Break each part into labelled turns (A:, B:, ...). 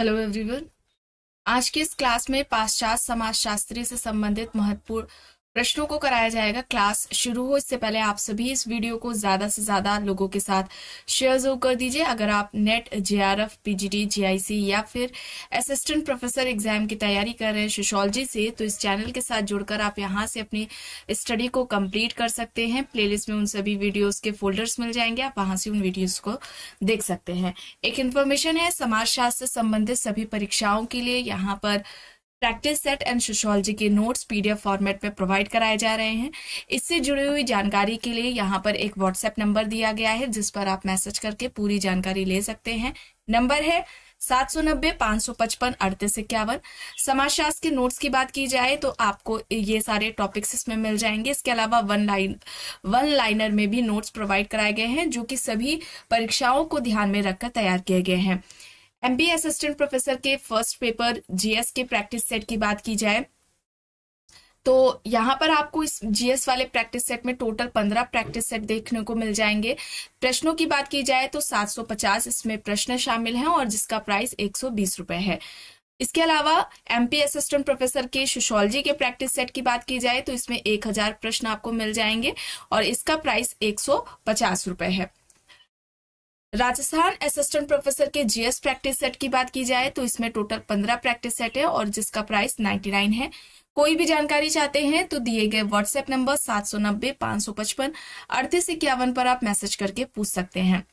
A: Hello everyone. आज की इस क्लास में पाश्चात्य समाजशास्त्री से संबंधित महत्वपूर्ण प्रश्नों को कराया जाएगा। क्लास शुरू हो इससे पहले आप सभी इस वीडियो को ज्यादा से ज्यादा लोगों के साथ शेयर जरूर कर दीजिए। अगर आप नेट, जेआरएफ, पीजीटी, जीआईसी या फिर असिस्टेंट प्रोफेसर एग्जाम की तैयारी कर रहे हैं सोशियोलॉजी से, तो इस चैनल के साथ जुड़कर आप यहां से अपनी स्टडी को कंप्लीट कर सकते हैं। प्लेलिस्ट में उन सभी वीडियोस के फोल्डर्स मिल जाएंगे, आप वहां से उन वीडियोस को देख सकते हैं। एक इन्फॉर्मेशन है, समाजशास्त्र से संबंधित सभी परीक्षाओं के लिए यहाँ पर प्रैक्टिस सेट एंड सोशियोलॉजी के नोट्स पीडीएफ फॉर्मेट में प्रोवाइड कराए जा रहे हैं। इससे जुड़ी हुई जानकारी के लिए यहाँ पर एक व्हाट्सएप नंबर दिया गया है जिस पर आप मैसेज करके पूरी जानकारी ले सकते हैं। नंबर है 790-555-3851। समाजशास्त्र के नोट्स की बात की जाए तो आपको ये सारे टॉपिक्स इसमें मिल जाएंगे। इसके अलावा वन लाइनर में भी नोट्स प्रोवाइड कराए गए हैं जो कि सभी परीक्षाओं को ध्यान में रखकर तैयार किए गए हैं। एमबीए असिस्टेंट प्रोफेसर के फर्स्ट पेपर जीएस के प्रैक्टिस सेट की बात की जाए तो यहाँ पर आपको इस जीएस वाले प्रैक्टिस सेट में टोटल 15 प्रैक्टिस सेट देखने को मिल जाएंगे। प्रश्नों की बात की जाए तो 750 इसमें प्रश्न शामिल हैं और जिसका प्राइस 120 रुपए है। इसके अलावा एमपी असिस्टेंट प्रोफेसर के सोशियोलॉजी के प्रैक्टिस सेट की बात की जाए तो इसमें 1000 प्रश्न आपको मिल जाएंगे और इसका प्राइस 150 रुपए है। राजस्थान असिस्टेंट प्रोफेसर के जीएस प्रैक्टिस सेट की बात की जाए तो इसमें टोटल 15 प्रैक्टिस सेट है और जिसका प्राइस 99 है। कोई भी जानकारी चाहते हैं तो दिए गए व्हाट्सएप नंबर 790-555-3851 पर आप मैसेज करके पूछ सकते हैं।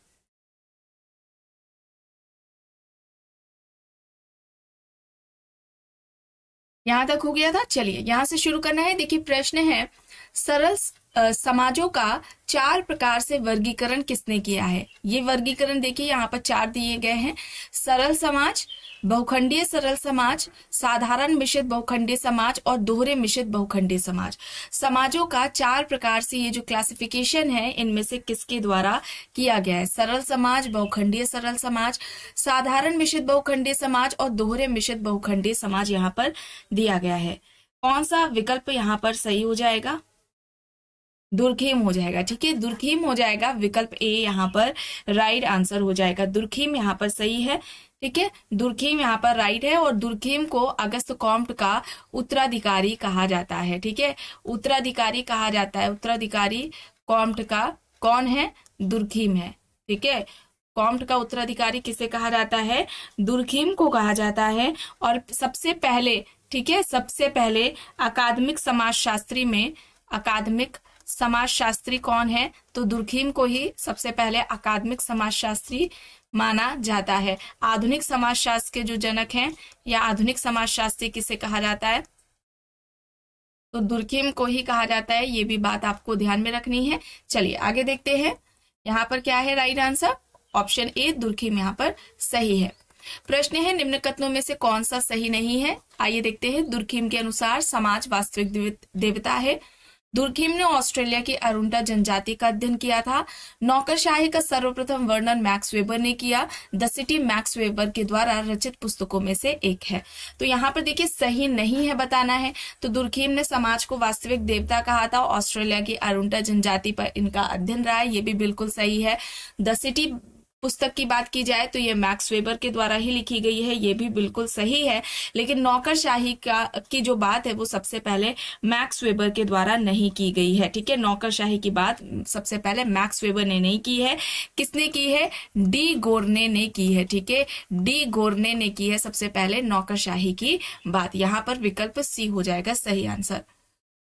A: यहां तक हो गया था। चलिए यहां से शुरू करना है। देखिए प्रश्न है, सरल समाजों का 4 प्रकार से वर्गीकरण किसने किया है। ये वर्गीकरण देखिए यहाँ पर 4 दिए गए हैं। सरल समाज, बहुखंडीय सरल समाज, साधारण मिश्रित बहुखंडीय समाज और दोहरे मिश्रित बहुखंडीय समाज। समाजों का 4 प्रकार से ये जो क्लासिफिकेशन है इनमें से किसके द्वारा किया गया है। सरल समाज, बहुखंडीय सरल समाज, साधारण मिश्रित बहुखंडीय समाज और दोहरे मिश्रित बहुखंडीय समाज यहाँ पर दिया गया है। कौन सा विकल्प यहाँ पर सही हो जाएगा? दुर्खिम हो जाएगा। ठीक है, दुर्खिम हो जाएगा। विकल्प ए यहाँ पर राइट आंसर हो जाएगा। दुर्खिम यहाँ पर सही है। ठीक है, दुर्खिम यहाँ पर राइट है और दुर्खिम को अगस्त कॉम्ट का उत्तराधिकारी कहा जाता है। ठीक है, उत्तराधिकारी कहा जाता है। उत्तराधिकारी कॉम्ट का कौन है? दुर्खिम है। ठीक है, कॉम्ट का उत्तराधिकारी किसे कहा जाता है? दुर्खिम को कहा जाता है। और सबसे पहले, ठीक है, सबसे पहले अकादमिक समाजशास्त्री में अकादमिक समाजशास्त्री कौन है? तो दुर्खिम को ही सबसे पहले अकादमिक समाजशास्त्री माना जाता है। आधुनिक समाजशास्त्र के जो जनक हैं या आधुनिक समाजशास्त्री किसे कहा जाता है? तो दुर्खिम को ही कहा जाता है। ये भी बात आपको ध्यान में रखनी है। चलिए आगे देखते हैं। यहाँ पर क्या है right answer? Option A Durkheim यहाँ पर सही है। प्रश्न है, निम्न कथनों में से कौन सा सही नहीं है? आइए देखते हैं। दुर्खिम के अनुसार समाज वास्तविक देवता है। दुर्खिम ने ऑस्ट्रेलिया की अरुंडा जनजाति का अध्ययन किया था। नौकरशाही का सर्वप्रथम वर्णन मैक्स वेबर ने किया। द सिटी मैक्स वेबर के द्वारा रचित पुस्तकों में से एक है। तो यहाँ पर देखिए सही नहीं है बताना है। तो दुर्खिम ने समाज को वास्तविक देवता कहा था। ऑस्ट्रेलिया की अरुंडा जनजाति पर इनका अध्ययन रहा है, ये भी बिल्कुल सही है। द सिटी पुस्तक की बात की जाए तो ये मैक्स वेबर के द्वारा ही लिखी गई है, ये भी बिल्कुल सही है। लेकिन नौकरशाही की जो बात है वो सबसे पहले मैक्स वेबर के द्वारा नहीं की गई है। ठीक है, नौकरशाही की बात सबसे पहले मैक्स वेबर ने नहीं की है। किसने की है? डी गोर्ने ने की है। ठीक है, डी गोर्ने ने की है सबसे पहले नौकरशाही की बात। यहाँ पर विकल्प सी हो जाएगा सही आंसर।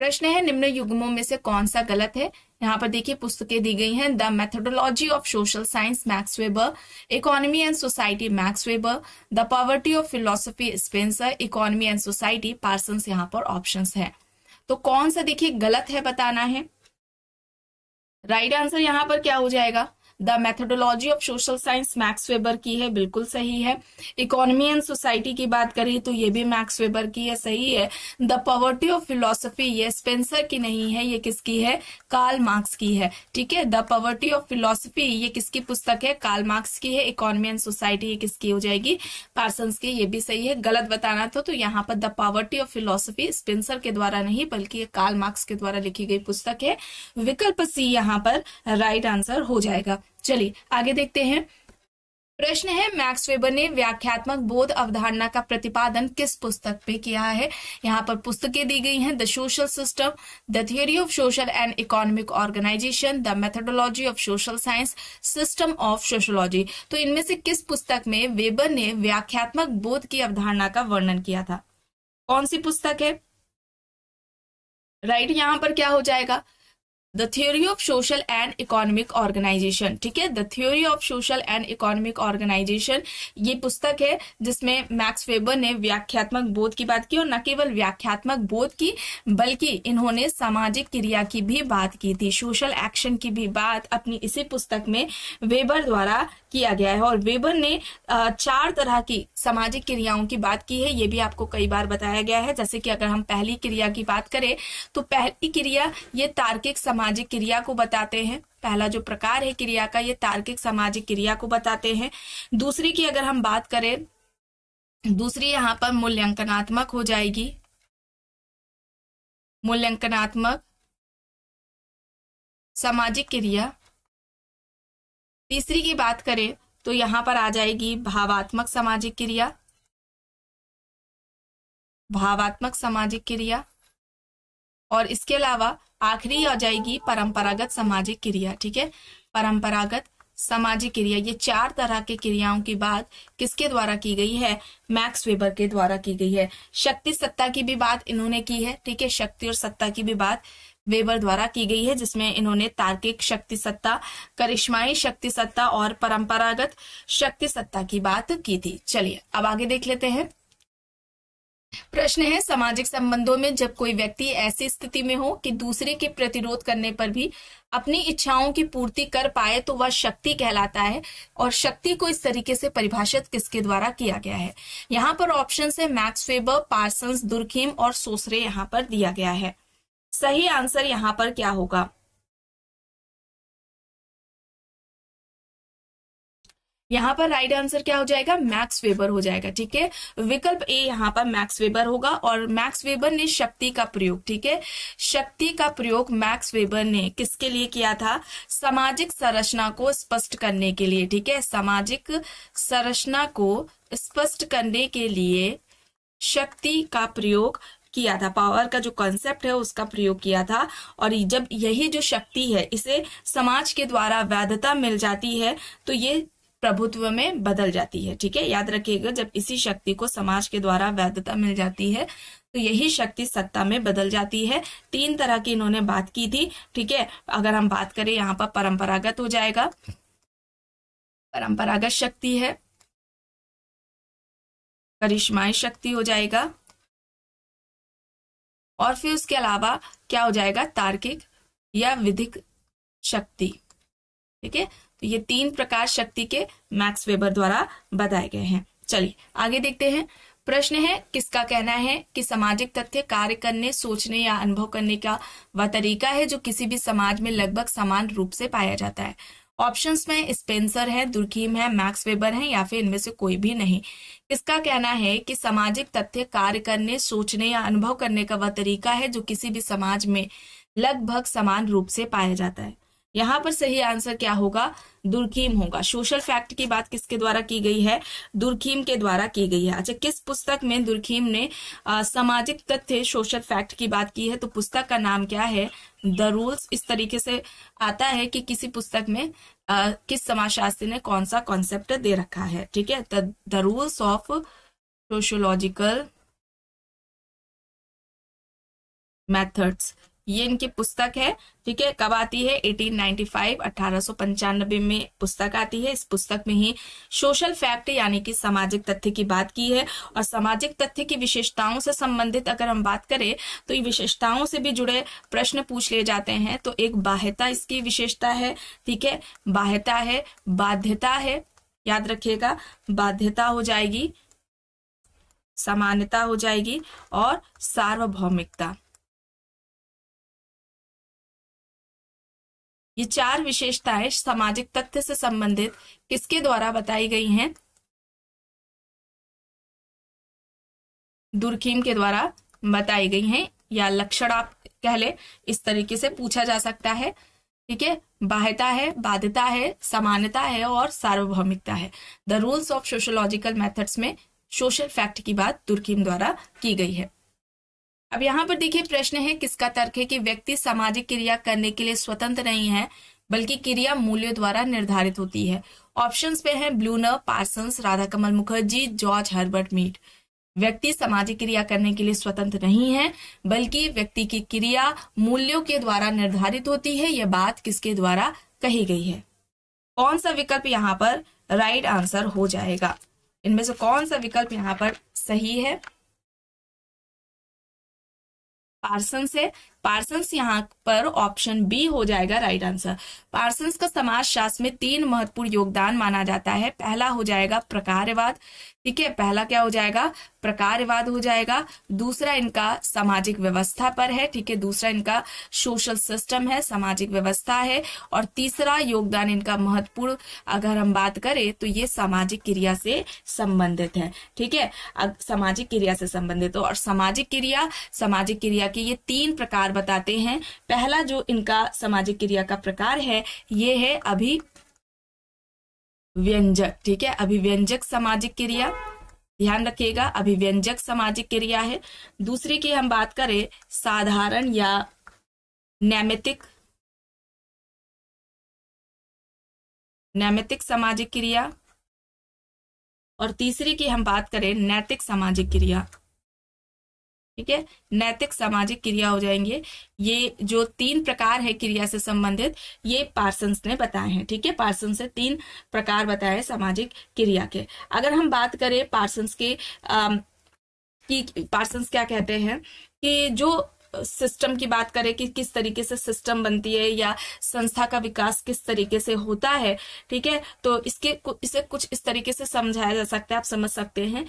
A: प्रश्न है, निम्न युग्मों में से कौन सा गलत है? यहाँ पर देखिए पुस्तकें दी गई हैं। The methodology of social science max weber, economy and society max weber, the poverty of philosophy Spencer, economy and society Parsons यहाँ पर ऑप्शंस हैं। तो कौन सा देखिए गलत है बताना है। राइट आंसर यहाँ पर क्या हो जाएगा? The methodology of social science max weber की है, बिल्कुल सही है। इकोनॉमी एंड सोसाइटी की बात करें तो ये भी मैक्स वेबर की है, सही है। द पॉवर्टी ऑफ फिलोसफी ये स्पेंसर की नहीं है, ये किसकी है? कार्ल मार्क्स की है। ठीक है, द पॉवर्टी ऑफ फिलोसफी ये किसकी पुस्तक है? कार्ल मार्क्स की है। इकोनॉमी एंड सोसाइटी ये किसकी हो जाएगी? पार्सन्स की। ये भी सही है। गलत बताना था तो यहाँ पर the poverty of philosophy Spencer के द्वारा नहीं बल्कि ये कार्ल मार्क्स के द्वारा लिखी गई पुस्तक है। विकल्प सी यहाँ पर राइट आंसर हो जाएगा। चलिए आगे देखते हैं। प्रश्न है, मैक्स वेबर ने व्याख्यात्मक बोध अवधारणा का प्रतिपादन किस पुस्तक पे किया है? यहाँ पर पुस्तकें दी गई हैं, the social system, the theory of social and economic organisation, the methodology of social science, system of sociology. तो इनमें से किस पुस्तक में वेबर ने व्याख्यात्मक बोध की अवधारणा का वर्णन किया था? कौन सी पुस्तक है? राइट, यहाँ पर क्या हो जाएगा? The theory of social and economic organisation. ठीक है, the theory of social and economic organisation ये पुस्तक है जिसमें मैक्स वेबर ने व्याख्यात्मक बोध की बात की, और न केवल व्याख्यात्मक बोध की बल्कि इन्होंने सामाजिक क्रिया की भी बात की थी, सोशल एक्शन की भी बात अपनी इसी पुस्तक में वेबर द्वारा किया गया है। और वेबर ने 4 तरह की सामाजिक क्रियाओं की बात की है, ये भी आपको कई बार बताया गया है। जैसे कि अगर हम पहली क्रिया की बात करें तो पहली क्रिया ये तार्किक सामाजिक क्रिया को बताते हैं। पहला जो प्रकार है क्रिया का ये तार्किक सामाजिक क्रिया को बताते हैं। दूसरी की अगर हम बात करें, दूसरी यहाँ पर मूल्यांकनात्मक हो जाएगी, मूल्यांकनात्मक सामाजिक क्रिया। तीसरी की बात करें तो यहां पर आ जाएगी भावात्मक सामाजिक क्रिया, भावात्मक सामाजिक क्रिया। और इसके अलावा आखिरी आ जाएगी परंपरागत सामाजिक क्रिया। ठीक है, परंपरागत सामाजिक क्रिया। ये 4 तरह के क्रियाओं की बात किसके द्वारा की गई है? मैक्स वेबर के द्वारा की गई है। शक्ति सत्ता की भी बात इन्होंने की है। ठीक है, शक्ति और सत्ता की भी बात वेबर द्वारा की गई है, जिसमें इन्होंने तार्किक शक्ति सत्ता, करिश्माई शक्ति सत्ता और परंपरागत शक्ति सत्ता की बात की थी। चलिए अब आगे देख लेते हैं। प्रश्न है, सामाजिक संबंधों में जब कोई व्यक्ति ऐसी स्थिति में हो कि दूसरे के प्रतिरोध करने पर भी अपनी इच्छाओं की पूर्ति कर पाए तो वह शक्ति कहलाता है। और शक्ति को इस तरीके से परिभाषित किसके द्वारा किया गया है? यहाँ पर ऑप्शन है मैक्स वेबर, पार्सन्स, दुर्खीम और सोसरे यहाँ पर दिया गया है। सही आंसर यहाँ पर क्या होगा? यहाँ पर राइट आंसर क्या हो जाएगा? मैक्स वेबर हो जाएगा। ठीक है, विकल्प ए यहाँ पर मैक्स वेबर होगा। और मैक्स वेबर ने शक्ति का प्रयोग, ठीक है, शक्ति का प्रयोग मैक्स वेबर ने किसके लिए किया था? सामाजिक संरचना को स्पष्ट करने के लिए। ठीक है, सामाजिक संरचना को स्पष्ट करने के लिए शक्ति का प्रयोग किया था, पावर का जो कॉन्सेप्ट है उसका प्रयोग किया था। और जब यही जो शक्ति है इसे समाज के द्वारा वैधता मिल जाती है तो ये प्रभुत्व में बदल जाती है। ठीक है, याद रखिएगा, जब इसी शक्ति को समाज के द्वारा वैधता मिल जाती है तो यही शक्ति सत्ता में बदल जाती है। 3 तरह की इन्होंने बात की थी। ठीक है, अगर हम बात करें यहाँ पर परंपरागत हो जाएगा, परंपरागत शक्ति है, करिश्माई शक्ति हो जाएगा, और फिर उसके अलावा क्या हो जाएगा? तार्किक या विधिक शक्ति। ठीक है, तो ये 3 प्रकार शक्ति के मैक्स वेबर द्वारा बताए गए हैं। चलिए आगे देखते हैं। प्रश्न है, किसका कहना है कि सामाजिक तथ्य कार्य करने, सोचने या अनुभव करने का वह तरीका है जो किसी भी समाज में लगभग समान रूप से पाया जाता है? ऑप्शंस में स्पेंसर है, दुर्खीम है, मैक्स वेबर है, या फिर इनमें से कोई भी नहीं। किसका कहना है कि सामाजिक तथ्य कार्य करने, सोचने या अनुभव करने का वह तरीका है जो किसी भी समाज में लगभग समान रूप से पाया जाता है? यहाँ पर सही आंसर क्या होगा? दुर्खीम होगा। सोशल फैक्ट की बात किसके द्वारा की गई है? दुर्खीम के द्वारा की गई है। अच्छा, किस पुस्तक में दुर्खीम ने सामाजिक तथ्य, सोशल फैक्ट की बात की है? तो पुस्तक का नाम क्या है? The rules. इस तरीके से आता है कि किसी पुस्तक में किस समाजशास्त्री ने कौन सा कॉन्सेप्ट दे रखा है। ठीक है, the rules of sociological methods, ये इनकी पुस्तक है। ठीक है, कब आती है? 1895, 1895 में पुस्तक आती है। इस पुस्तक में ही सोशल फैक्ट यानी कि सामाजिक तथ्य की बात की है। और सामाजिक तथ्य की विशेषताओं से संबंधित अगर हम बात करें तो ये विशेषताओं से भी जुड़े प्रश्न पूछ लिए जाते हैं। तो एक बाह्यता इसकी विशेषता है। ठीक है, बाह्यता है, बाध्यता है, याद रखिएगा, बाध्यता हो जाएगी, समानता हो जाएगी, और सार्वभौमिकता। ये 4 विशेषताएं सामाजिक तथ्य से संबंधित किसके द्वारा बताई गई हैं? दुर्खीम के द्वारा बताई गई हैं, या लक्षण आप कह ले, इस तरीके से पूछा जा सकता है। ठीक है, बाह्यता है, बाध्यता है, समानता है और सार्वभौमिकता है। The rules of sociological methods में सोशल फैक्ट की बात दुर्कीम द्वारा की गई है। अब यहाँ पर देखिए प्रश्न है, किसका तर्क है कि व्यक्ति सामाजिक क्रिया करने के लिए स्वतंत्र नहीं है बल्कि क्रिया मूल्यों द्वारा निर्धारित होती है। ऑप्शंस पे हैं Blumer, Parsons, Radhakamal Mukherjee, George Herbert Mead. व्यक्ति सामाजिक क्रिया करने के लिए स्वतंत्र नहीं है बल्कि व्यक्ति की क्रिया मूल्यों के द्वारा निर्धारित होती है। यह बात किसके द्वारा कही गई है? कौन सा विकल्प यहाँ पर राइट आंसर हो जाएगा? इनमें से कौन सा विकल्प यहाँ पर सही है? पार्सन्स है। पार्सन्स यहाँ पर ऑप्शन बी हो जाएगा राइट आंसर। पार्सन्स का समाजशास्त्र में 3 महत्वपूर्ण योगदान माना जाता है। पहला हो जाएगा प्रकारवाद, ठीक है, पहला क्या हो जाएगा? प्रकारवाद हो जाएगा। दूसरा इनका सामाजिक व्यवस्था पर है, ठीक है, दूसरा इनका सोशल सिस्टम है, सामाजिक व्यवस्था है। और तीसरा योगदान इनका महत्वपूर्ण अगर हम बात करें तो ये सामाजिक क्रिया से संबंधित है, ठीक है, सामाजिक क्रिया से संबंधित हो। और सामाजिक क्रिया के ये 3 प्रकार बताते हैं। पहला जो इनका सामाजिक क्रिया का प्रकार है ये है अभिव्यंजक, ठीक है, अभिव्यंजक सामाजिक क्रिया, ध्यान रखिएगा, अभिव्यंजक सामाजिक क्रिया है। दूसरी की हम बात करें साधारण या नैमित्तिक सामाजिक क्रिया, और तीसरी की हम बात करें नैतिक सामाजिक क्रिया, ठीक है, नैतिक सामाजिक क्रिया हो जाएंगे। ये जो 3 प्रकार है क्रिया से संबंधित ये पार्सन्स ने बताए हैं, ठीक है, पार्सन्स से 3 प्रकार बताए सामाजिक क्रिया के। अगर हम बात करें पार्सन्स के कि पार्सन्स क्या कहते हैं कि जो सिस्टम की बात करें कि किस तरीके से सिस्टम बनती है या संस्था का विकास किस तरीके से होता है, ठीक है, तो इसे कुछ इस तरीके से समझाया जा सकता है, आप समझ सकते हैं।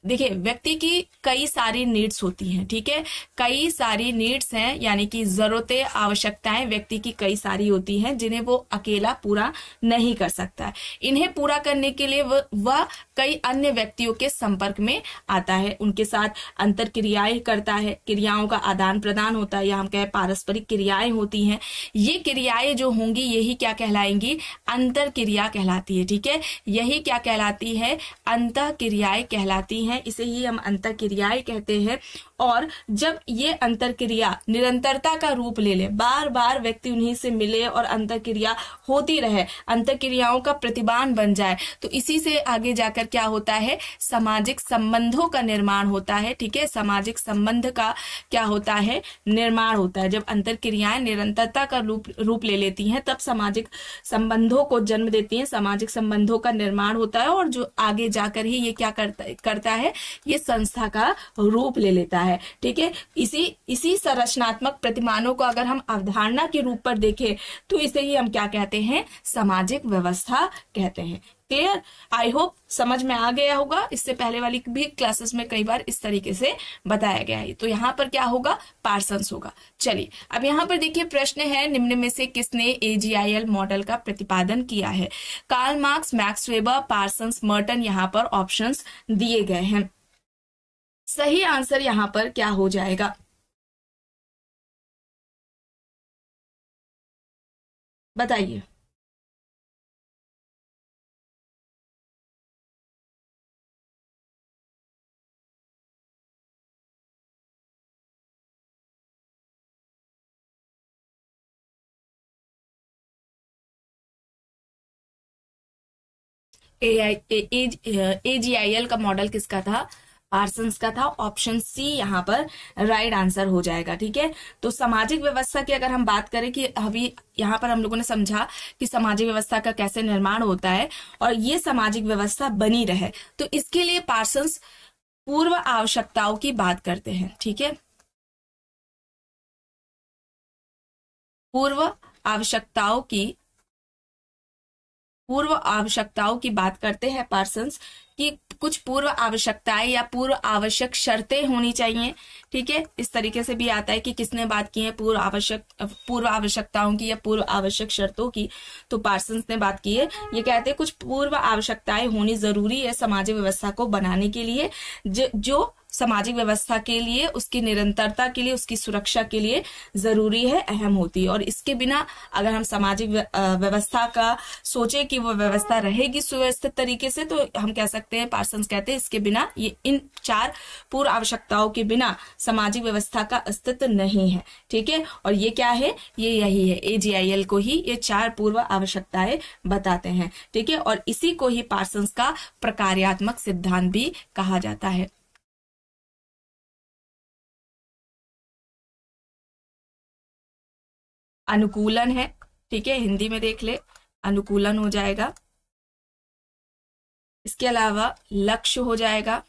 A: देखिए व्यक्ति की कई सारी नीड्स होती हैं, ठीक है, कई सारी नीड्स हैं, यानी कि जरूरतें, आवश्यकताएं व्यक्ति की कई सारी होती हैं जिन्हें वो अकेला पूरा नहीं कर सकता है। इन्हें पूरा करने के लिए वह कई अन्य व्यक्तियों के संपर्क में आता है, उनके साथ अंतर क्रियाएं करता है, क्रियाओं का आदान प्रदान होता है, या हम कहें पारस्परिक क्रियाएं होती हैं। ये क्रियाएं जो होंगी यही क्या कहलाएंगी? अंतर क्रिया कहलाती है, ठीक है, यही क्या कहलाती है? अंतः क्रियाएं कहलाती हैं, इसे ही हम अंतर क्रियाएं कहते हैं। और जब ये अंतर क्रिया निरंतरता का रूप ले ले, बार बार व्यक्ति उन्हीं से मिले और अंतर क्रिया होती रहे, अंतर क्रियाओं का प्रतिबान बन जाए, तो इसी से आगे जाकर क्या होता है? सामाजिक संबंधों का निर्माण होता है, ठीक है, सामाजिक संबंध का क्या होता है? निर्माण होता है। जब अंतर क्रियाएं निरंतरता का रूप ले लेती हैं तब सामाजिक संबंधों को जन्म देती हैं, सामाजिक संबंधों का निर्माण होता है, और जो आगे जाकर ही ये क्या करता है? ये संस्था का रूप ले लेता है, ठीक है। इसी संरचनात्मक प्रतिमानों को अगर हम अवधारणा के रूप पर देखें तो इसे ही हम क्या कहते हैं? सामाजिक व्यवस्था कहते हैं। क्लियर? आई होप समझ में आ गया होगा। इससे पहले वाली भी क्लासेस में कई बार इस तरीके से बताया गया है। तो यहाँ पर क्या होगा? पार्सन्स होगा। चलिए अब यहाँ पर देखिए प्रश्न है, निम्न में से किसने AGIL मॉडल का प्रतिपादन किया है? Karl Marx, Max Weber, Parsons, Merton, यहाँ पर ऑप्शंस दिए गए हैं। सही आंसर यहाँ पर क्या हो जाएगा? बताइए। AGIL का मॉडल किसका था? पार्सन्स का था। ऑप्शन सी यहाँ पर राइट आंसर हो जाएगा, ठीक है। तो सामाजिक व्यवस्था की अगर हम बात करें कि अभी यहाँ पर हम लोगों ने समझा कि सामाजिक व्यवस्था का कैसे निर्माण होता है और ये सामाजिक व्यवस्था बनी रहे, तो इसके लिए पार्सन्स पूर्व आवश्यकताओं की बात करते हैं, ठीक है। पूर्व आवश्यकताओं की बात करते हैं पार्सन्स कि कुछ पूर्व आवश्यकताएं या पूर्व आवश्यक शर्तें होनी चाहिए, ठीक है। इस तरीके से भी आता है कि किसने बात की है पूर्व आवश्यकताओं की या पूर्व आवश्यक शर्तों की, तो पार्सन्स ने बात की है। ये कहते हैं कुछ पूर्व आवश्यकताएं होनी जरूरी है सामाजिक व्यवस्था को बनाने के लिए जो सामाजिक व्यवस्था के लिए, उसकी निरंतरता के लिए, उसकी सुरक्षा के लिए जरूरी है, अहम होती है। और इसके बिना अगर हम सामाजिक व्यवस्था का सोचे कि वो व्यवस्था रहेगी सुव्यवस्थित तरीके से, तो हम कह सकते हैं, पार्सन्स कहते हैं, इसके बिना, ये इन 4 पूर्व आवश्यकताओं के बिना सामाजिक व्यवस्था का अस्तित्व नहीं है। ठीक है, और ये क्या है, ये यही है, AGIL को ही ये 4 पूर्व आवश्यकताएं बताते हैं। ठीक है, और इसी को ही पार्सन्स का प्रकार्यात्मक सिद्धांत भी कहा जाता है। अनुकूलन है, ठीक है, हिंदी में देख ले, अनुकूलन हो जाएगा। इसके अलावा लक्ष्य हो जाएगा,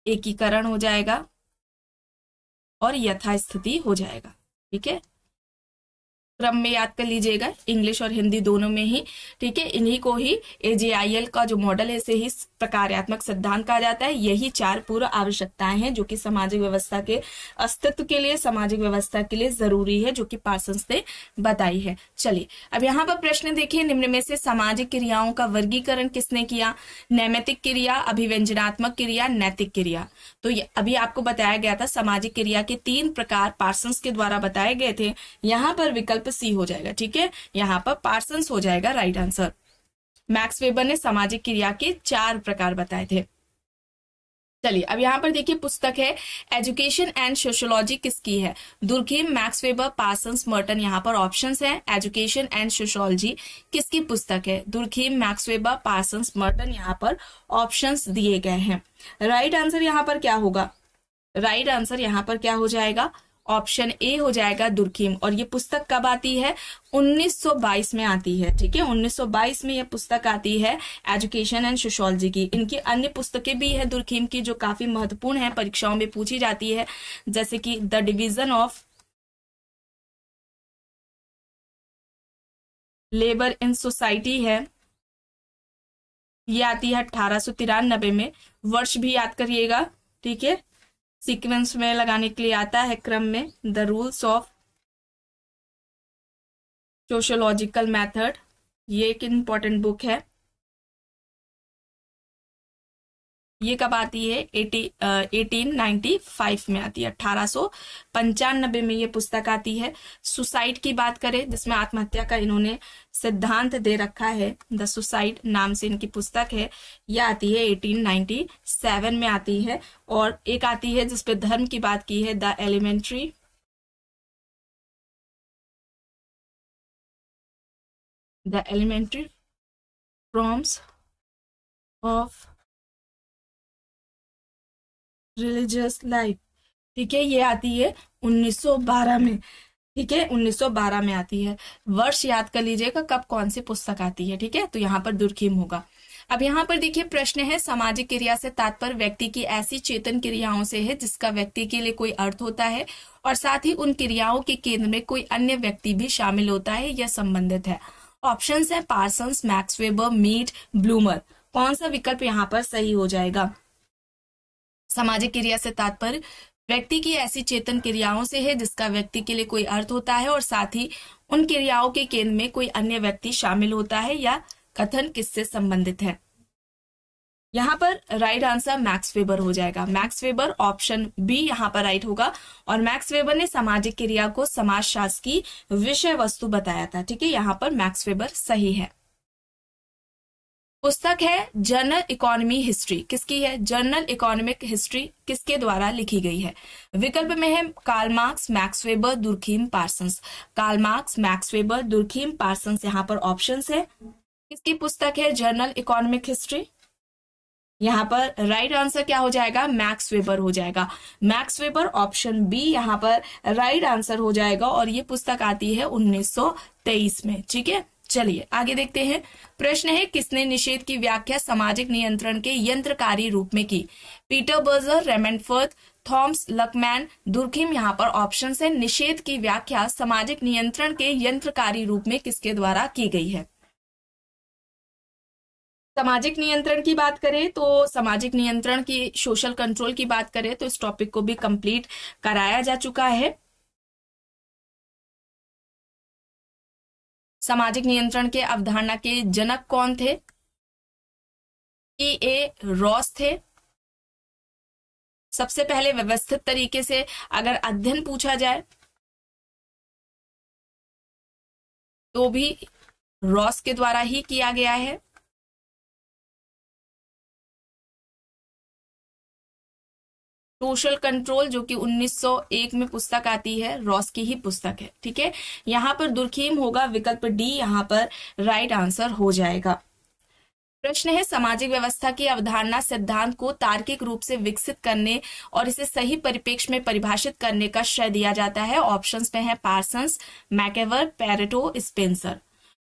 A: एकीकरण हो जाएगा और यथास्थिति हो जाएगा। ठीक है, क्रम में याद कर लीजिएगा, इंग्लिश और हिंदी दोनों में ही। ठीक है, इन्हीं को ही AGIL का जो मॉडल है, इसे ही प्रकार्यात्मक सिद्धांत कहा जाता है। यही 4 पूर्व आवश्यकताएं हैं जो कि सामाजिक व्यवस्था के अस्तित्व के लिए, सामाजिक व्यवस्था के लिए जरूरी है, जो कि पार्सन्स ने बताई है। चलिए, अब यहाँ पर प्रश्न देखिए, निम्न में से सामाजिक क्रियाओं का वर्गीकरण किसने किया? नैमित्तिक क्रिया, अभिव्यंजनात्मक क्रिया, नैतिक क्रिया। तो अभी आपको बताया गया था सामाजिक क्रिया के 3 प्रकार पार्सन्स के द्वारा बताए गए थे। यहाँ पर विकल्प सी हो जाएगा। ठीक है, यहाँ पर पार्सन्स हो जाएगा राइट आंसर। मैक्स वेबर ने सामाजिक क्रिया के 4 प्रकार बताए थे। चलिए, अब यहाँ पर देखिए, पुस्तक है एजुकेशन एंड सोशियोलॉजी, किसकी है? Durkheim, max Weber, Parsons, Merton. यहाँ पर ऑप्शंस हैं, एजुकेशन एंड सोशियोलॉजी किसकी पुस्तक है? Durkheim, max Weber, Parsons, Merton. यहाँ पर ऑप्शंस दिए गए हैं। राइट आंसर यहाँ पर क्या होगा? राइट आंसर यहाँ पर क्या हो जाएगा? ऑप्शन ए हो जाएगा, दुर्खिम। और ये पुस्तक कब आती है? 1922 में आती है। ठीक है, 1922 में ये पुस्तक आती है, एजुकेशन एंड सोशियोलॉजी की। इनकी अन्य पुस्तकें भी है दुर्खिम की, जो काफी महत्वपूर्ण है, परीक्षाओं में पूछी जाती है, जैसे कि the division of labour in society है, ये आती है 1893 में। वर्ष भी याद करिएगा। ठीक है, सीक्वेंस में लगाने के लिए आता है, क्रम में। The rules of sociological method, ये एक इंपॉर्टेंट बुक है। ये कब आती है? 1895 में आती है, 1895 में ये पुस्तक आती है। सुसाइड की बात करें, जिसमें आत्महत्या का इन्होंने सिद्धांत दे रखा है, द सुसाइड नाम से इनकी पुस्तक है, यह आती है 1897 में आती है। और एक आती है जिसपे धर्म की बात की है, the elementary forms of religious life. ठीक है, ये आती है 1912 में। ठीक है, 1912 में आती है। वर्ष याद कर लीजिएगा कब कौन सी पुस्तक आती है। ठीक है, तो यहाँ पर दुर्खिम होगा। अब यहाँ पर देखिए, प्रश्न है सामाजिक क्रिया से तात्पर्य व्यक्ति की ऐसी चेतन क्रियाओं से है जिसका व्यक्ति के लिए कोई अर्थ होता है और साथ ही उन क्रियाओं के केंद्र में कोई अन्य व्यक्ति भी शामिल होता है या संबंधित है। ऑप्शंस है Parsons, Max Weber, Mead, Blumer. कौन सा विकल्प यहाँ पर सही हो जाएगा? सामाजिक क्रिया से तात्पर्य व्यक्ति की ऐसी चेतन क्रियाओं से है जिसका व्यक्ति के लिए कोई अर्थ होता है और साथ ही उन क्रियाओं के केंद्र में कोई अन्य व्यक्ति शामिल होता है या कथन किससे संबंधित है। यहाँ पर राइट आंसर मैक्स वेबर हो जाएगा। मैक्स वेबर, ऑप्शन बी यहाँ पर राइट होगा। और मैक्स वेबर ने सामाजिक क्रिया को समाजशास्त्र की विषय वस्तु बताया था। ठीक है, यहाँ पर मैक्स वेबर सही है। पुस्तक है जर्नल इकोनॉमी हिस्ट्री, किसकी है? जर्नल इकोनॉमिक हिस्ट्री किसके द्वारा लिखी गई है? विकल्प में है Karl Marx, Max Weber, Durkheim, Parsons. Karl Marx, Max Weber, Durkheim, Parsons, यहाँ पर ऑप्शंस है। किसकी पुस्तक है जर्नल इकोनॉमिक हिस्ट्री? यहाँ पर राइट आंसर क्या हो जाएगा? मैक्स वेबर हो जाएगा। मैक्स वेबर, ऑप्शन बी यहाँ पर राइट आंसर हो जाएगा। और ये पुस्तक आती है 1923 में। ठीक है, चलिए आगे देखते हैं। प्रश्न है किसने निषेध की व्याख्या सामाजिक नियंत्रण के यंत्रकारी रूप में की? Peter Berger, Raymond Ford, Thomas Luckmann, Durkheim. यहाँ पर ऑप्शन है। निषेध की व्याख्या सामाजिक नियंत्रण के यंत्रकारी रूप में किसके द्वारा की गई है? सामाजिक नियंत्रण की बात करें तो सामाजिक नियंत्रण की, सोशल कंट्रोल की बात करें तो इस टॉपिक को भी कंप्लीट कराया जा चुका है। सामाजिक नियंत्रण के अवधारणा के जनक कौन थे? E.A. रॉस थे, सबसे पहले व्यवस्थित तरीके से अगर अध्ययन पूछा जाए तो भी रॉस के द्वारा ही किया गया है। सोशल कंट्रोल जो कि 1901 में पुस्तक आती है, रॉस की ही पुस्तक है। ठीक है, यहां पर दुर्खीम होगा, विकल्प डी यहां पर राइट आंसर हो जाएगा। प्रश्न है सामाजिक व्यवस्था की अवधारणा सिद्धांत को तार्किक रूप से विकसित करने और इसे सही परिप्रेक्ष्य में परिभाषित करने का श्रेय दिया जाता है। ऑप्शंस में है पार्सन्स, मैकेवर, पेरेटो, स्पेंसर।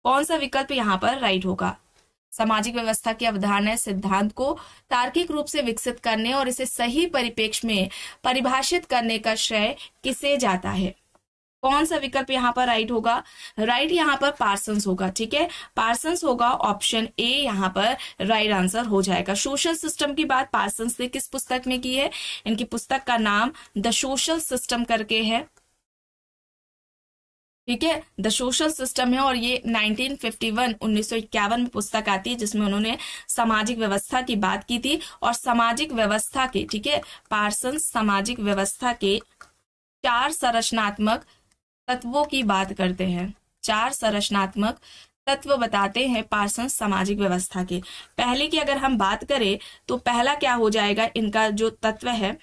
A: कौन सा विकल्प यहाँ पर राइट होगा? सामाजिक व्यवस्था की अवधारणा सिद्धांत को तार्किक रूप से विकसित करने और इसे सही परिप्रेक्ष्य में परिभाषित करने का श्रेय किसे जाता है? कौन सा विकल्प यहाँ पर राइट होगा? राइट यहाँ पर पार्सन्स होगा। ठीक है, पार्सन्स होगा, ऑप्शन ए यहाँ पर राइट आंसर हो जाएगा। सोशल सिस्टम की बात पार्सन्स ने किस पुस्तक में की है? इनकी पुस्तक का नाम द सोशल सिस्टम करके है। ठीक है, द सोशल सिस्टम है और ये 1951 में पुस्तक आती है जिसमें उन्होंने सामाजिक व्यवस्था की बात की थी। और सामाजिक व्यवस्था के, ठीक है, पार्सन्स सामाजिक व्यवस्था के 4 संरचनात्मक तत्वों की बात करते हैं। 4 संरचनात्मक तत्व बताते हैं पार्सन्स सामाजिक व्यवस्था के। पहले की अगर हम बात करें तो पहला क्या हो जाएगा? इनका जो तत्व है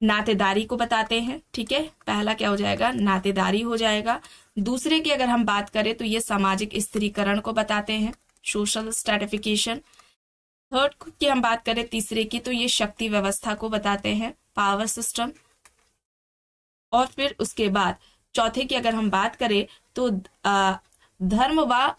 A: नातेदारी को बताते हैं। ठीक है, पहला क्या हो जाएगा? नातेदारी हो जाएगा। दूसरे की अगर हम बात करें तो ये सामाजिक स्त्रीकरण को बताते हैं, सोशल स्ट्रैटिफिकेशन। थर्ड की हम बात करें तीसरे की तो ये शक्ति व्यवस्था को बताते हैं, पावर सिस्टम। और फिर उसके बाद चौथे की अगर हम बात करें तो धर्म व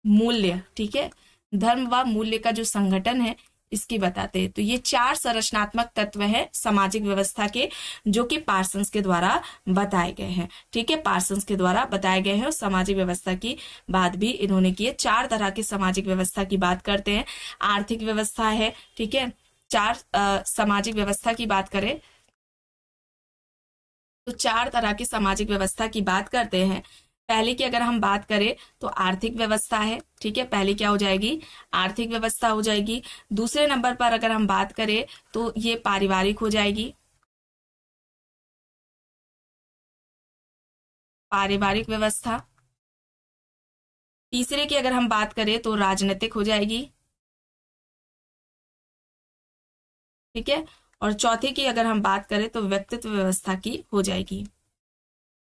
A: मूल्य। ठीक है, धर्म व मूल्य का जो संगठन है इसकी बताते हैं। तो ये 4 संरचनात्मक तत्व है सामाजिक व्यवस्था के जो कि पार्सन्स के द्वारा बताए गए हैं। ठीक है, पार्सन्स के द्वारा बताए गए हैं और सामाजिक व्यवस्था की बात भी इन्होंने की है। 4 तरह की सामाजिक व्यवस्था की बात करते हैं। आर्थिक व्यवस्था है, ठीक है, 4 सामाजिक व्यवस्था की बात करें तो 4 तरह की सामाजिक व्यवस्था की बात करते हैं। पहले की अगर हम बात करें तो आर्थिक व्यवस्था है। ठीक है, पहले क्या हो जाएगी? आर्थिक व्यवस्था हो जाएगी। दूसरे नंबर पर अगर हम बात करें तो ये पारिवारिक हो जाएगी, पारिवारिक व्यवस्था। तीसरे की अगर हम बात करें तो राजनीतिक हो जाएगी। ठीक है, और चौथे की अगर हम बात करें तो व्यक्तित्व व्यवस्था की हो जाएगी।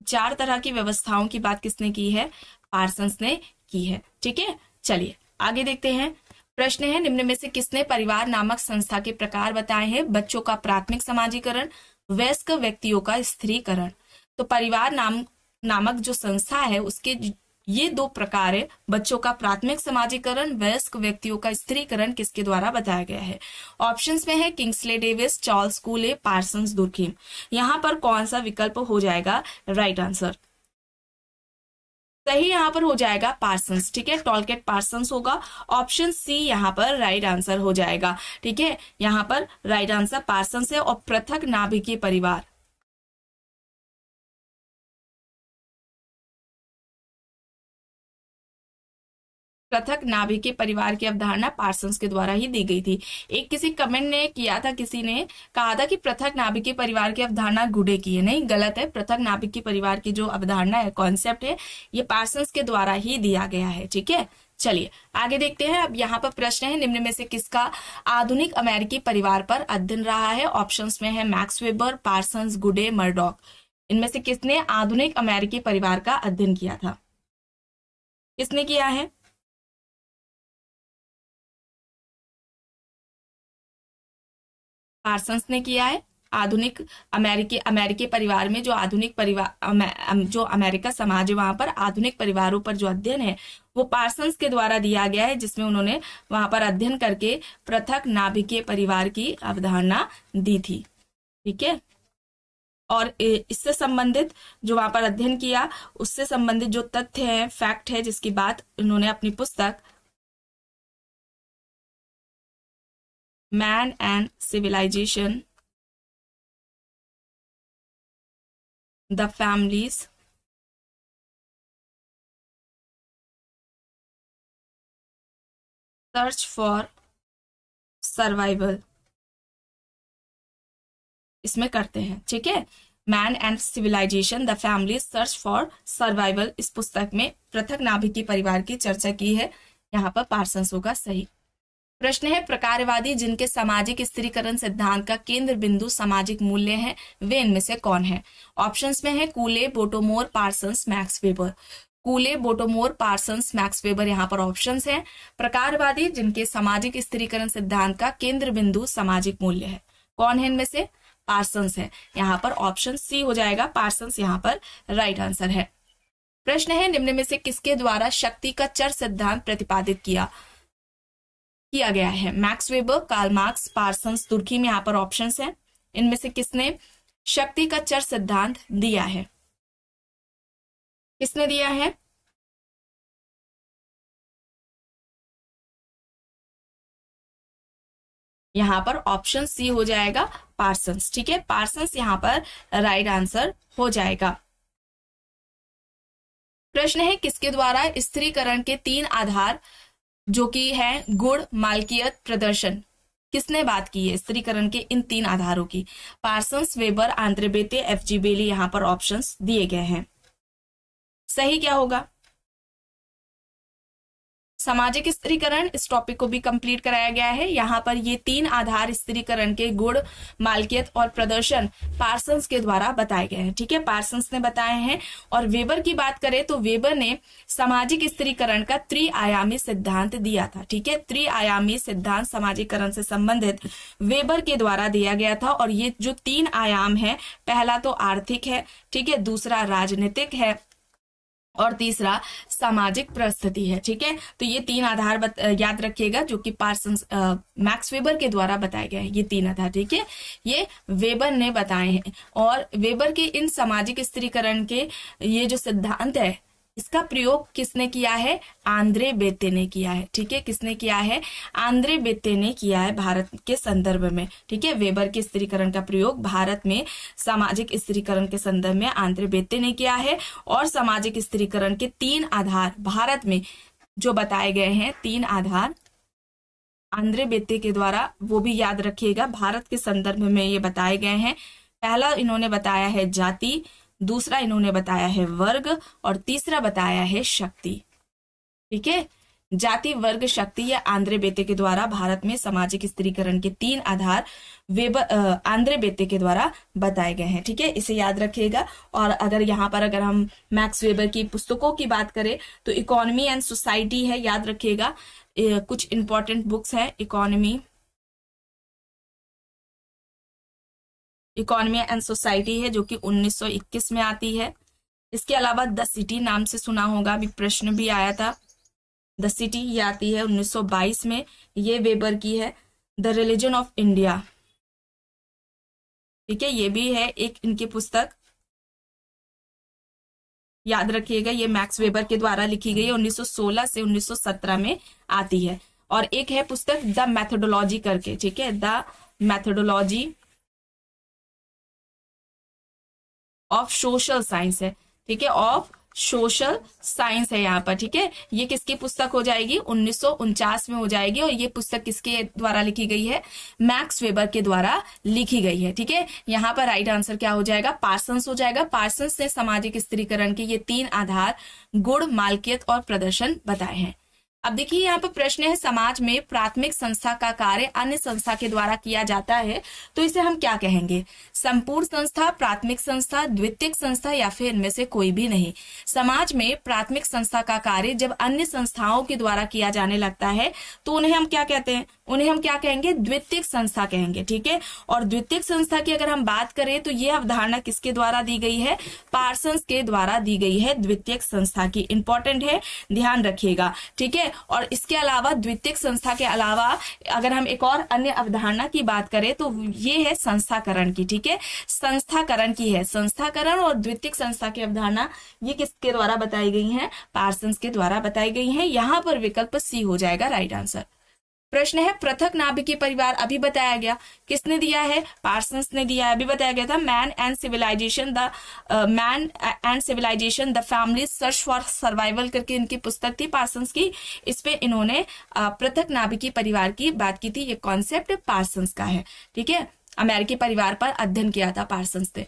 A: 4 तरह की व्यवस्थाओं की बात किसने की है? पार्सन्स ने की है। ठीक है, चलिए आगे देखते हैं। प्रश्न है निम्न में से किसने परिवार नामक संस्था के प्रकार बताए हैं? बच्चों का प्राथमिक समाजीकरण, वयस्क व्यक्तियों का स्त्रीकरण। तो परिवार नामक जो संस्था है उसके ये 2 प्रकार है, बच्चों का प्राथमिक समाजीकरण, वयस्क व्यक्तियों का स्त्रीकरण किसके द्वारा बताया गया है? ऑप्शंस में है Kingsley Davis, Charles कूले, Parsons, Durkheim. यहां पर कौन सा विकल्प हो जाएगा राइट आंसर? सही यहां पर हो जाएगा पार्सन्स। ठीक है, टॉलकेट पार्सन्स होगा। ऑप्शन सी यहां पर राइट आंसर हो जाएगा। ठीक है, यहां पर राइट आंसर पार्सन्स है। और पृथक नाभिकीय परिवार, पृथक नाभिकीय परिवार की अवधारणा पार्सन्स के द्वारा ही दी गई थी। एक किसी कमेंट ने किया था, किसी ने कहा था कि पृथक नाभिकीय परिवार की अवधारणा गुडे की है। नहीं, गलत है। पृथक नाभिकीय परिवार की जो अवधारणा है, कॉन्सेप्ट है, ये पार्सन्स के द्वारा ही दिया गया है। ठीक है, चलिए आगे देखते हैं। अब यहाँ पर प्रश्न है निम्न में से किसका आधुनिक अमेरिकी परिवार पर अध्ययन रहा है? ऑप्शंस में है मैक्स वेबर, पार्सन्स, गुडे, मर्डॉक। इनमें से किसने आधुनिक अमेरिकी परिवार का अध्ययन किया था? किसने किया है? पार्सन्स ने किया है। आधुनिक अमेरिकी परिवार में जो आधुनिक परिवार जो अमेरिका समाज है वहां पर आधुनिक परिवारों पर जो अध्ययन है वो पार्सन्स के द्वारा दिया गया है, जिसमें उन्होंने वहां पर अध्ययन करके पृथक नाभिकीय परिवार की अवधारणा दी थी। ठीक है, और इससे संबंधित जो वहां पर अध्ययन किया उससे संबंधित जो तथ्य है, फैक्ट है, जिसकी बात उन्होंने अपनी पुस्तक man and civilisation, the families search for survival, इसमें करते हैं, ठीक है। Man and civilisation the family search for survival, इस पुस्तक में पृथक नाभिकीय परिवार की चर्चा की है। यहाँ पर पार्सन्स होगा सही। प्रश्न है प्रकारवादी जिनके सामाजिक स्थिरीकरण सिद्धांत का केंद्र बिंदु सामाजिक मूल्य है, वे इनमें से कौन है? ऑप्शंस में है कूले, बोटोमोर, Parsons, Max weber. कूले, बोटोमोर, Parsons, Max weber यहाँ पर ऑप्शंस हैं। प्रकारवादी जिनके सामाजिक स्थिरीकरण सिद्धांत का केंद्र बिंदु सामाजिक मूल्य है, कौन है इनमें से? पार्सन्स है। यहाँ पर ऑप्शन सी हो जाएगा, पार्सन्स यहाँ पर राइट आंसर है। प्रश्न है निम्न में से किसके द्वारा शक्ति का चर सिद्धांत प्रतिपादित किया गया है? Max Weber, Karl Marx, Parsons, तुर्की में यहाँ पर ऑप्शंस हैं। इनमें से किसने शक्ति का चर सिद्धांत दिया है? किसने दिया है? यहाँ पर ऑप्शन सी हो जाएगा, पार्सन्स, ठीक है। पार्सन्स यहाँ पर राइट आंसर हो जाएगा। प्रश्न है किसके द्वारा स्थिरीकरण के 3 आधार जो कि है गुण, मालकियत, प्रदर्शन, किसने बात की है स्थिरीकरण के इन 3 आधारों की? Parsons, Weber, Andre Beteille, F G. Bailey, यहाँ पर ऑप्शंस दिए गए हैं। सही क्या होगा? सामाजिक स्थिरीकरण, इस टॉपिक को भी कंप्लीट कराया गया है। यहाँ पर ये 3 आधार स्थिरीकरण के गुण, मालकियत और प्रदर्शन पार्सन्स के द्वारा बताए गए हैं, ठीक है, पार्सन्स ने बताए हैं। और वेबर की बात करें तो वेबर ने सामाजिक स्थिरीकरण का त्रिआयामी सिद्धांत दिया था, ठीक है। त्रिआयामी सिद्धांत सामाजिकरण से संबंधित वेबर के द्वारा दिया गया था। और ये जो 3 आयाम है, पहला तो आर्थिक है, ठीक है, दूसरा राजनीतिक है और तीसरा सामाजिक परिस्थिति है, ठीक है। तो ये 3 आधार याद रखिएगा जो कि पार्सन्स मैक्स वेबर के द्वारा बताए गए हैं, ये 3 आधार, ठीक है, ये वेबर ने बताए हैं। और वेबर के इन सामाजिक स्थिरीकरण के ये जो सिद्धांत है, इसका प्रयोग किसने किया है? आंद्रे बेते ने किया है, ठीक है। किसने किया है? आंद्रे बेते ने किया है भारत के संदर्भ में, ठीक है। वेबर के स्थिरीकरण का प्रयोग भारत में सामाजिक स्थिरीकरण के संदर्भ में आंद्रे बेते ने किया है। और सामाजिक स्थिरीकरण के 3 आधार भारत में जो बताए गए हैं, 3 आधार आंद्रे बेते के द्वारा, वो भी याद रखिएगा, भारत के संदर्भ में ये बताए गए हैं। पहला इन्होंने बताया है जाति, दूसरा इन्होंने बताया है वर्ग और तीसरा बताया है शक्ति, ठीक है। जाति, वर्ग, शक्ति, या आंद्रे बेते के द्वारा भारत में सामाजिक स्थिरीकरण के 3 आधार वेबर आंद्रे बेते के द्वारा बताए गए हैं, ठीक है, इसे याद रखिएगा। और अगर यहाँ पर अगर हम मैक्स वेबर की पुस्तकों की बात करें तो इकोनॉमी एंड सोसाइटी है, याद रखिएगा, कुछ इंपॉर्टेंट बुक्स है। इकोनॉमी एंड सोसाइटी है जो कि 1921 में आती है। इसके अलावा द सिटी नाम से सुना होगा, अभी प्रश्न भी आया था। द सिटी ये आती है 1922 में, ये वेबर की है। द रिलीजन ऑफ इंडिया, ठीक है, ये भी है एक इनकी पुस्तक, याद रखिएगा, ये मैक्स वेबर के द्वारा लिखी गई है, 1916 से 1917 में आती है। और एक है पुस्तक द मैथोडोलॉजी करके, ठीक है, the methodology of social science है, ठीक है, ऑफ सोशल साइंस है यहाँ पर, ठीक है। ये किसकी पुस्तक हो जाएगी? 1949 में हो जाएगी। और ये पुस्तक किसके द्वारा लिखी गई है? मैक्स वेबर के द्वारा लिखी गई है, ठीक है। यहाँ पर राइट आंसर क्या हो जाएगा? पार्सन्स हो जाएगा। पार्सन्स ने सामाजिक स्थिरीकरण के ये 3 आधार गुण, मालकियत और प्रदर्शन बताए हैं। अब देखिए यहाँ पर प्रश्न है समाज में प्राथमिक संस्था का कार्य अन्य संस्था के द्वारा किया जाता है तो इसे हम क्या कहेंगे? संपूर्ण संस्था, प्राथमिक संस्था, द्वितीयक संस्था या फिर इनमें से कोई भी नहीं। समाज में प्राथमिक संस्था का कार्य जब अन्य संस्थाओं के द्वारा किया जाने लगता है तो उन्हें हम क्या कहते हैं? उन्हें हम क्या कहेंगे? द्वितीयक संस्था कहेंगे, ठीक है। और द्वितीयक संस्था की अगर हम बात करें तो यह अवधारणा किसके द्वारा दी गई है? पार्सन्स के द्वारा दी गई है द्वितीयक संस्था की। इंपॉर्टेंट है, ध्यान रखिएगा, ठीक है। और इसके अलावा द्वितीयक संस्था के अलावा अगर हम एक और अन्य अवधारणा की बात करें तो ये है संस्थाकरण की, ठीक है, संस्थाकरण की है। संस्थाकरण और द्वितीयक संस्था की अवधारणा ये किसके द्वारा बताई गई है? पार्सन्स के द्वारा बताई गई है। यहाँ पर विकल्प सी हो जाएगा राइट आंसर। प्रश्न है पृथक नाभिकीय परिवार, अभी बताया गया, किसने दिया है? पार्सन्स ने दिया है। अभी बताया गया था man and civilisation the family search for survival करके इनकी पुस्तक थी पार्सन्स की। इस पे इन्होंने पृथक नाभिकीय परिवार की बात की थी। ये कॉन्सेप्ट पार्सन्स का है, ठीक है। अमेरिकी परिवार पर अध्ययन किया था पार्सन्स ने।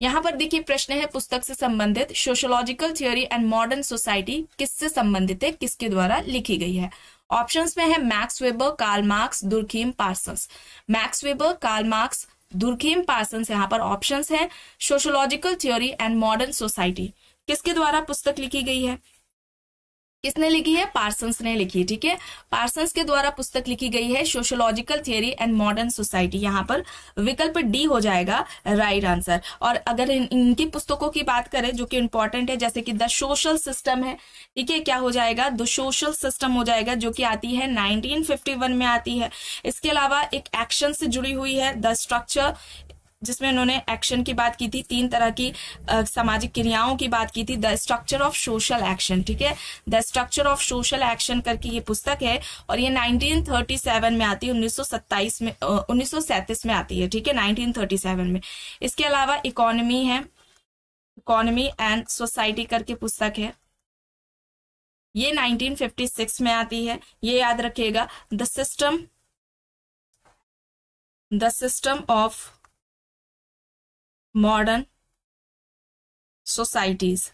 A: यहाँ पर देखिए प्रश्न है पुस्तक से संबंधित sociological theory and modern society किससे संबंधित है, किसके द्वारा लिखी गई है। ऑप्शंस में है Max Weber, Karl Marx, Durkheim, Parsons. Max Weber, Karl Marx, Durkheim, Parsons यहाँ पर ऑप्शंस हैं। Sociological theory and modern society किसके द्वारा पुस्तक लिखी गई है, किसने लिखी है, पार्सन्स ने लिखी है। ठीक है, पार्सन्स के द्वारा पुस्तक लिखी गई है sociological theory and modern society. यहाँ पर विकल्प डी हो जाएगा राइट आंसर। और अगर इनकी पुस्तकों की बात करें जो कि इंपॉर्टेंट है, जैसे कि द सोशल सिस्टम है, ठीक है, क्या हो जाएगा, द सोशल सिस्टम हो जाएगा, जो कि आती है 1951 में आती है। इसके अलावा एक एक्शन से जुड़ी हुई है द स्ट्रक्चर, जिसमें उन्होंने एक्शन की बात की थी, 3 तरह की सामाजिक क्रियाओं की बात की थी, the structure of social action. ठीक है, the structure of social action करके ये पुस्तक है और ये 1937 में आती है, 1937 में आती है। ठीक है, 1937 में। इसके अलावा इकोनॉमी है, इकोनॉमी एंड सोसाइटी करके पुस्तक है, ये 1956 में आती है। ये याद रखिएगा, the system of modern societies,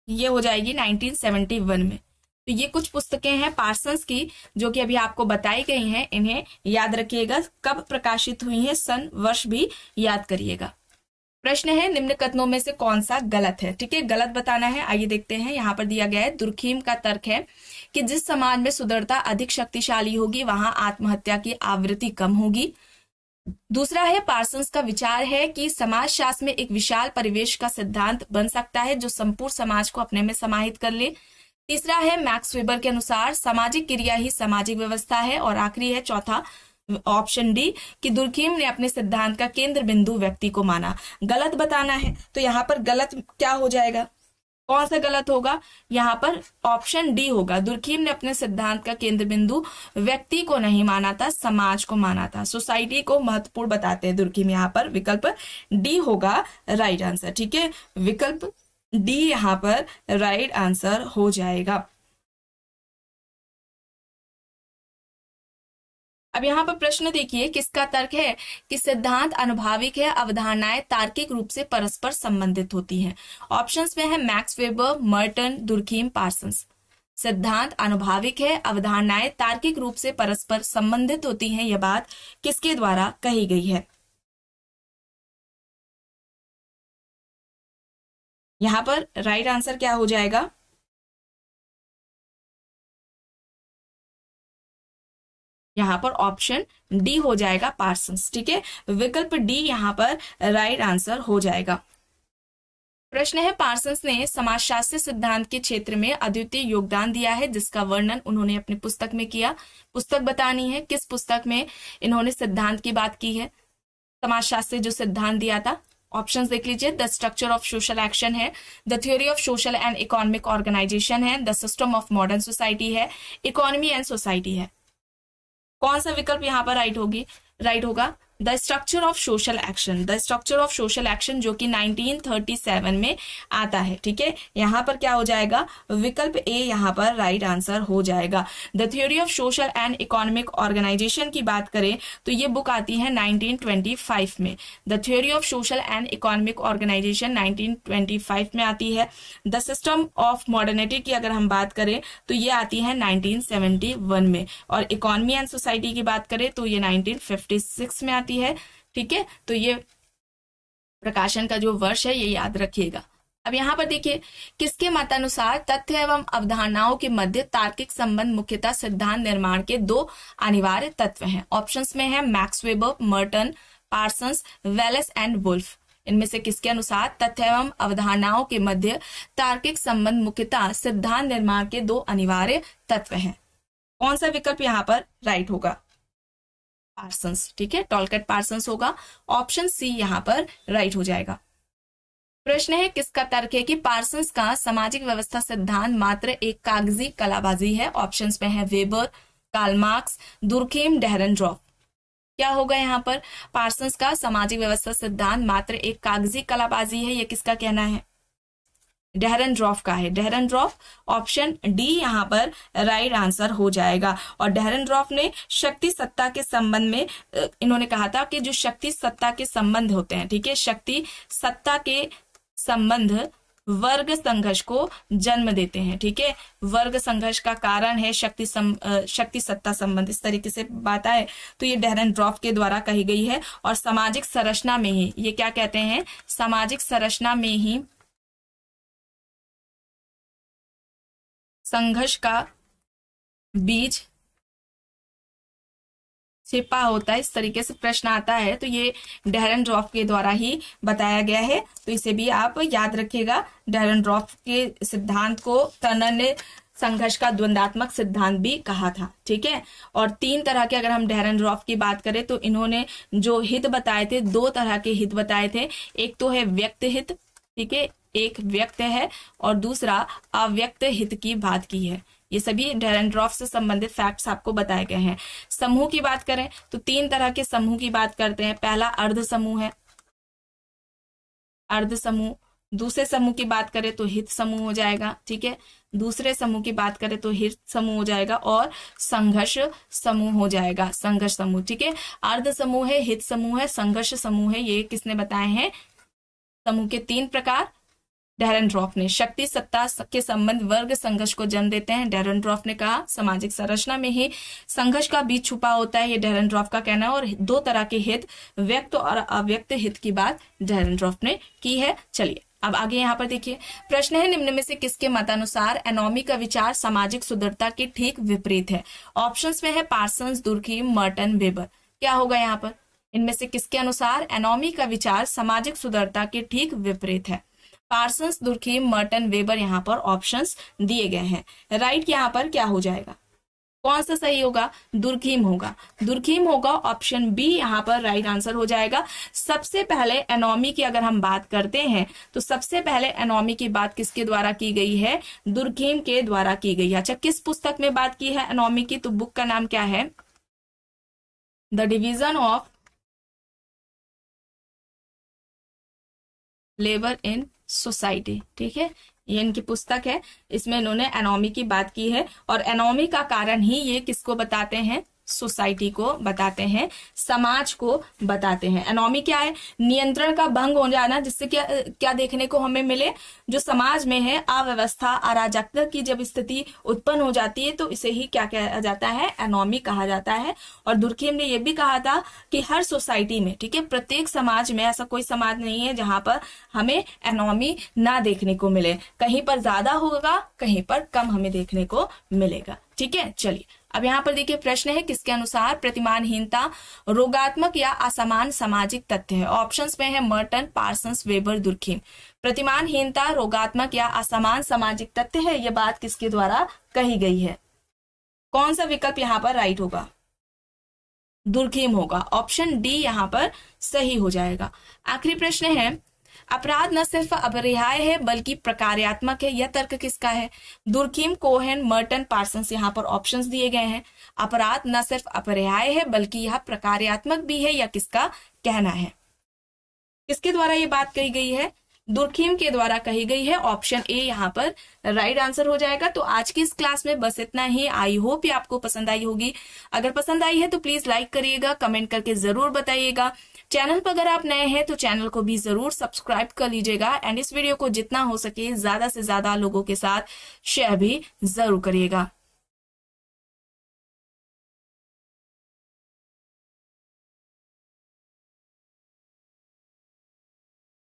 A: ये हो जाएगी 1971 में। तो ये कुछ पुस्तकें हैं पार्सन्स की जो कि अभी आपको बताई गई हैं, इन्हें याद रखिएगा। कब प्रकाशित हुई हैं, सन वर्ष भी याद करिएगा। प्रश्न है निम्न कथनों में से कौन सा गलत है। ठीक है, गलत बताना है। आइए देखते हैं, यहाँ पर दिया गया है दुर्खीम का तर्क है कि जिस समाज में सुदृढ़ता अधिक शक्तिशाली होगी वहां आत्महत्या की आवृत्ति कम होगी। दूसरा है पार्सन्स का विचार है कि समाजशास्त्र में एक विशाल परिवेश का सिद्धांत बन सकता है जो संपूर्ण समाज को अपने में समाहित कर ले। तीसरा है मैक्स वेबर के अनुसार सामाजिक क्रिया ही सामाजिक व्यवस्था है। और आखिरी है चौथा ऑप्शन डी कि दुर्खीम ने अपने सिद्धांत का केंद्र बिंदु व्यक्ति को माना। गलत बताना है, तो यहाँ पर गलत क्या हो जाएगा, कौन सा गलत होगा, यहाँ पर ऑप्शन डी होगा। दुर्खीम ने अपने सिद्धांत का केंद्र बिंदु व्यक्ति को नहीं माना था, समाज को माना था, सोसाइटी को महत्वपूर्ण बताते हैं दुर्खीम। यहाँ पर विकल्प डी होगा राइट आंसर। ठीक है, विकल्प डी यहाँ पर राइट आंसर हो जाएगा। अब यहाँ पर प्रश्न देखिए, किसका तर्क है कि सिद्धांत अनुभाविक है, अवधारणाएं तार्किक रूप से परस्पर संबंधित होती हैं। ऑप्शंस में है Max Weber, Merton, Durkheim, Parsons. सिद्धांत अनुभाविक है, अवधारणाएं तार्किक रूप से परस्पर संबंधित होती हैं, यह बात किसके द्वारा कही गई है। यहाँ पर राइट आंसर क्या हो जाएगा, यहाँ पर ऑप्शन डी हो जाएगा पार्सन्स। ठीक है, विकल्प डी यहाँ पर राइट आंसर हो जाएगा। प्रश्न है पार्सन्स ने समाजशास्त्र सिद्धांत के क्षेत्र में अद्वितीय योगदान दिया है जिसका वर्णन उन्होंने अपनी पुस्तक में किया। पुस्तक बतानी है, किस पुस्तक में इन्होंने सिद्धांत की बात की है, समाजशास्त्र जो सिद्धांत दिया था। ऑप्शंस देख लीजिए, the structure of social action है, the theory of social and economic organization है, the system of modern society है, इकोनॉमी एंड सोसाइटी है। कौन सा विकल्प यहाँ पर राइट होगा, the structure of social action. The structure of social action जो कि 1937 में आता है। ठीक है, यहाँ पर क्या हो जाएगा, विकल्प ए यहाँ पर राइट आंसर हो जाएगा। The theory of social and economic organisation की बात करें तो ये बुक आती है 1925 में। The theory of social and economic organisation 1925 में आती है। द सिस्टम ऑफ मॉडर्निटी की अगर हम बात करें तो ये आती है 1971 में। और इकोनॉमी एंड सोसाइटी की बात करें तो ये 1956 में आती है। ठीक है, तो ये प्रकाशन का जो वर्ष है ये याद रखिएगा। अब यहाँ पर देखिए, किसके मतानुसार तथ्य एवं अवधारणाओं के मध्य तार्किक संबंध मुख्यतः सिद्धांत निर्माण के 2 अनिवार्य तत्व हैं। ऑप्शंस में है Max Weber, Merton, Parsons, Wallace and Wolf. इनमें से किसके अनुसार तथ्य एवं अवधारणाओं के मध्य तार्किक संबंध मुख्यतः सिद्धांत निर्माण के 2 अनिवार्य तत्व हैं। कौन सा विकल्प यहाँ पर राइट होगा, पार्सन्स। ठीक है, टॉलकट पार्सन्स होगा। ऑप्शन सी यहाँ पर राइट हो जाएगा। प्रश्न है किसका तर्क है कि पार्सन्स का सामाजिक व्यवस्था सिद्धांत मात्र एक कागजी कलाबाजी है। ऑप्शंस में है वेबर, कार्ल मार्क्स, दुर्खीम, डेहरनड्रॉफ। क्या होगा यहाँ पर, पार्सन्स का सामाजिक व्यवस्था सिद्धांत मात्र एक कागजी कलाबाजी है, ये किसका कहना है। डेहरनड्रॉफ का है। डेहरनड्रॉफ ऑप्शन डी यहाँ पर राइट आंसर हो जाएगा। और डेहरनड्रॉफ ने शक्ति सत्ता के संबंध में इन्होंने कहा था कि जो शक्ति सत्ता के संबंध होते हैं, ठीक है, शक्ति सत्ता के संबंध वर्ग संघर्ष को जन्म देते हैं, ठीक है, वर्ग संघर्ष का कारण है शक्ति सत्ता संबंध, इस तरीके से बात आए तो ये डेहरनड्रॉफ के द्वारा कही गई है। और सामाजिक संरचना में ही ये क्या कहते हैं, सामाजिक संरचना में ही संघर्ष का बीज छिपा होता है, इस तरीके से प्रश्न आता है तो ये डेहरनड्रॉफ के द्वारा ही बताया गया है। तो इसे भी आप याद रखिएगा। डेहरनड्रॉफ के सिद्धांत को टर्नर ने संघर्ष का द्वंद्वात्मक सिद्धांत भी कहा था, ठीक है। और 3 तरह के अगर हम डेहरनड्रॉफ की बात करें तो इन्होंने जो हित बताए थे, 2 तरह के हित बताए थे। एक तो है व्यक्त हित, ठीक है, एक व्यक्त है और दूसरा अव्यक्त हित की बात की है। ये सभी डेहरनड्रॉफ से संबंधित फैक्ट्स आपको बताए गए हैं। समूह की बात करें तो 3 तरह के समूह की बात करते हैं। पहला अर्ध समूह है, अर्ध समूह। दूसरे समूह की बात करें तो हित समूह हो जाएगा, ठीक है। दूसरे समूह की बात करें तो हित समूह हो जाएगा और संघर्ष समूह हो जाएगा, संघर्ष समूह, ठीक है। अर्ध समूह है, हित समूह है, संघर्ष समूह है। ये किसने बताए हैं, समूह के 3 प्रकार डेहरनड्रॉफ ने। शक्ति सत्ता के संबंध वर्ग संघर्ष को जन्म देते हैं, डेहरनड्रॉफ ने कहा। सामाजिक संरचना में ही संघर्ष का बीज छुपा होता है, ये डेहरनड्रॉफ का कहना है। और 2 तरह के हित, व्यक्त और अव्यक्त हित की बात डेहरनड्रॉफ ने की है। चलिए अब आगे यहाँ पर देखिए, प्रश्न है निम्न में से किसके मतानुसार एनोमी का विचार सामाजिक सुदृढ़ता के ठीक विपरीत है। ऑप्शंस में है पार्सन्स, दुर्खीम, मर्टन, वेबर। क्या होगा यहाँ पर, इनमें से किसके अनुसार एनोमी का विचार सामाजिक सुदृढ़ता के ठीक विपरीत है। पार्सन्स, दुर्खीम, मर्टन, वेबर यहाँ पर ऑप्शंस दिए गए हैं। राइट यहाँ पर क्या हो जाएगा, कौन सा सही होगा, दुर्खीम होगा, दुर्खीम होगा। ऑप्शन बी यहाँ पर राइट आंसर हो जाएगा। सबसे पहले एनोमी की अगर हम बात करते हैं तो सबसे पहले एनोमी की बात किसके द्वारा की गई है, दुर्खीम के द्वारा की गई है। अच्छा, किस पुस्तक में बात की है एनोमी की, तो बुक का नाम क्या है, the division of labour in society, ठीक है, ये इनकी पुस्तक है। इसमें इन्होंने एनोमी की बात की है और एनोमी का कारण ही ये किसको बताते हैं, सोसाइटी को बताते हैं, समाज को बताते हैं। एनोमी क्या है, नियंत्रण का भंग हो जाना, जिससे क्या देखने को हमें मिले, जो समाज में है अव्यवस्था, अराजकता की जब स्थिति उत्पन्न हो जाती है तो इसे ही क्या कहा जाता है, एनोमी कहा जाता है। और दुर्खीम ने यह भी कहा था कि हर सोसाइटी में, ठीक है, प्रत्येक समाज में ऐसा कोई समाज नहीं है जहां पर हमें एनोमी ना देखने को मिले, कहीं पर ज्यादा होगा, कहीं पर कम हमें देखने को मिलेगा, ठीक है। चलिए अब यहाँ पर देखिए, प्रश्न है किसके अनुसार प्रतिमानहीनता रोगात्मक या असमान सामाजिक तथ्य है। ऑप्शंस में है मर्टन, पार्सन्स, वेबर, दुर्खीम। प्रतिमानहीनता रोगात्मक या असमान सामाजिक तथ्य है, यह बात किसके द्वारा कही गई है। कौन सा विकल्प यहाँ पर राइट होगा, दुर्खीम होगा। ऑप्शन डी यहाँ पर सही हो जाएगा। आखिरी प्रश्न है, अपराध न सिर्फ अपरिहार्य है बल्कि प्रकार्यात्मक है, यह तर्क किसका है। दुर्खीम, कोहेन, मर्टन, पार्सन्स, यहाँ पर ऑप्शंस दिए गए हैं। अपराध न सिर्फ अपरिहार्य है बल्कि यह प्रकार्यात्मक भी है, यह किसका कहना है, किसके द्वारा ये बात कही गई है, दुर्खीम के द्वारा कही गई है। ऑप्शन ए यहाँ पर राइट आंसर हो जाएगा। तो आज की इस क्लास में बस इतना ही। आई होप ये आपको पसंद आई होगी। अगर पसंद आई है तो प्लीज लाइक करिएगा, कमेंट करके जरूर बताइएगा। चैनल पर अगर आप नए हैं तो चैनल को भी जरूर सब्सक्राइब कर लीजिएगा एंड इस वीडियो को जितना हो सके ज्यादा से ज्यादा लोगों के साथ शेयर भी जरूर करिएगा।